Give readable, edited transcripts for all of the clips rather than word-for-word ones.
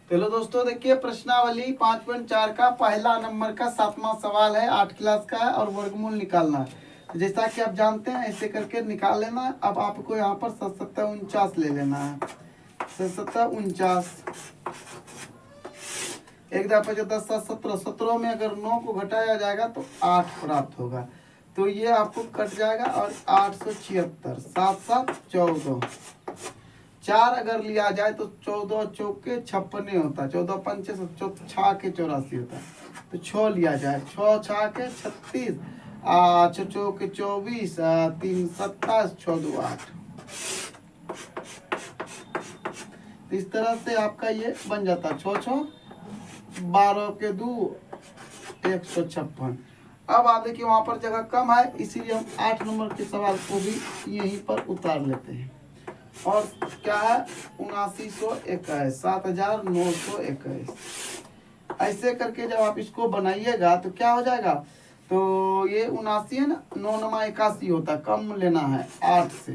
चलो दोस्तों देखिए, प्रश्नावली 5.4 का पहला नंबर का 7वां सवाल है, 8 क्लास का है और वर्गमूल निकालना है। तो जैसा कि आप जानते हैं ऐसे करके निकाल लेना है। अब आपको यहाँ पर 7×7 ले लेना है। 7×7 एक 10 17 17 में अगर 9 को घटाया जाएगा तो 8 प्राप्त होगा। तो ये आपको कट जाएगा और 876 7 7 14 4 अगर लिया जाए तो 14 चौके 56 होता है, 14 पंचे 6 के 84 होता है। तो 6 लिया जाए, 6 6 के 36, 6 चौके 24, 3 27, 6 2 8। इस तरह से आपका ये बन जाता है 6 6 12 के 2 156। अब आप देखिए वहां पर जगह कम है, इसीलिए हम 8 नंबर के सवाल को भी यहीं पर उतार लेते हैं। और क्या है 7921 7921। ऐसे करके जब आप इसको बनाइएगा तो क्या हो जाएगा, तो ये 79 है ना, 9 नमा 81 होता है, कम लेना है 8 से।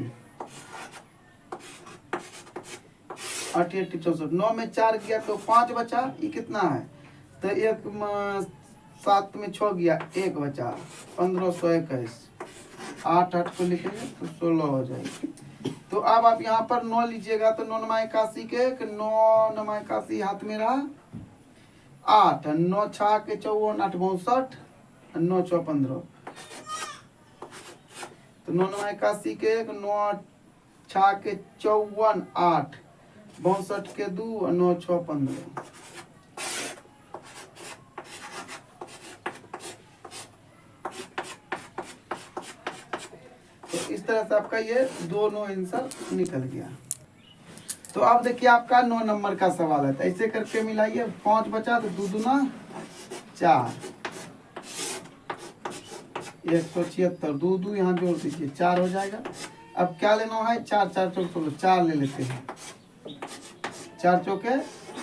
8 8 64, 9 में 4 गया तो 5 बचा, ये कितना है, तो 7 में 6 गया 1 बचा, 1521। 8 8 को लिखेंगे तो 16 हो जाएगी। तो अब आप यहाँ पर 9 लीजिएगा तो 9 नमा 81 के 9 नमा 81 हाथ में रहा, 8 9 6 के 54 8 62, 9 6 15। तो 9 नमा 81 के 9 6 के 54 8 62 के 2 9 6 15। इस तरह से आपका ये दोनों आंसर निकल गया। तो अब देखिए आपका 9 नंबर का सवाल है, तो ऐसे करके मिलाइए, 5 बचा तो 2 दूना 4, 176, 2 2 यहाँ जोड़ दीजिए 4 हो जाएगा। अब क्या लेना है, 4 4 चौक 16, 4 ले लेते हैं, 4 चौके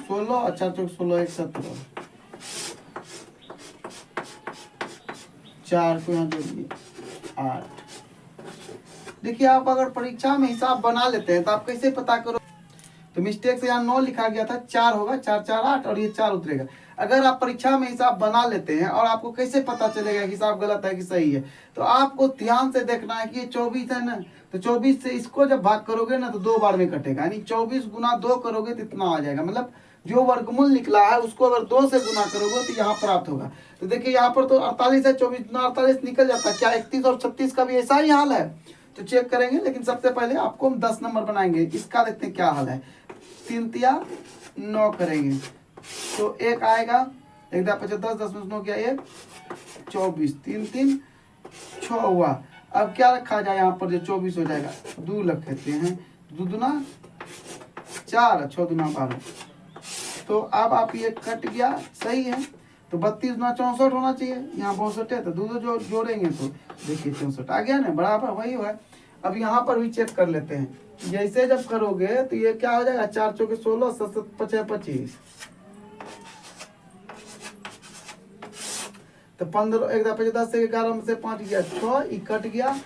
16 और 4 चौक 16 117, 4 को यहाँ जोड़िए 8। देखिए आप अगर परीक्षा में हिसाब बना लेते हैं तो आप कैसे पता करो, तो मिस्टेक से यहाँ 9 लिखा गया था, 4 होगा, 4 4 8 और ये 4 उतरेगा। अगर आप परीक्षा में हिसाब बना लेते हैं और आपको कैसे पता चलेगा कि हिसाब गलत है कि सही है, तो आपको ध्यान से देखना है कि ये 24 है ना, तो 24 से इसको जब भाग करोगे ना तो 2 बार में कटेगा, यानी 24 गुना 2 करोगे तो इतना आ जाएगा, मतलब जो वर्गमूल निकला है उसको अगर 2 से गुना करोगे तो यहाँ प्राप्त होगा। तो देखिए यहाँ पर तो 48 है, 24 गुना 48 निकल जाता है। क्या 31 और 36 का भी ऐसा ही हाल है, तो चेक करेंगे, लेकिन सबसे पहले आपको हम 10 नंबर बनाएंगे, इसका देखते हैं क्या हाल है। 3 तिया 9 करेंगे तो 1 आएगा, 1 10 5 10, 10 में 9 किया 1 24, 3 3 6 हुआ। अब क्या रखा जाए यहाँ पर, जो 24 हो जाएगा 2 रख लेते हैं, 2 दूना 4 6 दूना 12। तो अब आप ये कट गया, सही है, तो 32 गुना 64 होना चाहिए, यहाँ 62 है तो 2 जो जोड़ेंगे तो देखिए 64 आ गया ना, बराबर वही हुआ। अब यहाँ पर भी चेक कर लेते हैं, जैसे जब करोगे तो ये क्या हो जाएगा, 4 चौके 16 7 7 5 25, तो 15 1 10 10 से 11 में से 5 गया 6, ये कट गया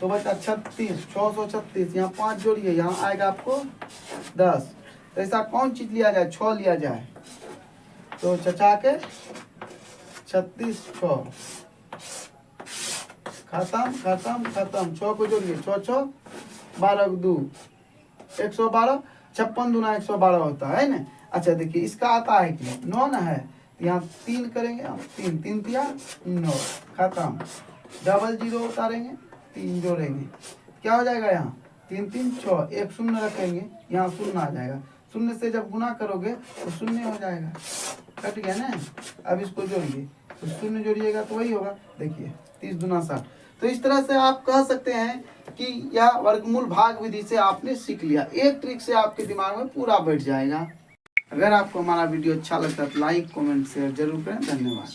तो बचा 36, 636। यहाँ 5 जोड़िए, यहाँ आएगा आपको 10। तो ऐसा कौन चीज लिया जाए, 6 लिया जाए, तो चचा के 36 6 खत्म खत्म खत्म। 6 को जोड़िए, 6 6 12 2 112, 56 दूना 112 होता है ना। अच्छा देखिए इसका आता है कि 9 ना है, तो यहाँ 3 करेंगे हम, 3 3 तिया 9 खत्म। डबल 0 उतारेंगे, 3 जोड़ेंगे, क्या हो जाएगा, यहाँ 3 3 6, 1 शून्य रखेंगे, यहाँ शून्य आ जाएगा, शून्य से जब गुना करोगे तो शून्य हो जाएगा, कट गया ना। अब इसको जोड़िए, तो शून्य जोड़िएगा तो वही होगा, देखिए 30 दूना 60। तो इस तरह से आप कह सकते हैं कि यह वर्गमूल भाग विधि से आपने सीख लिया, एक ट्रिक से आपके दिमाग में पूरा बैठ जाएगा। अगर आपको हमारा वीडियो अच्छा लगता है तो लाइक कमेंट शेयर जरूर करें। धन्यवाद।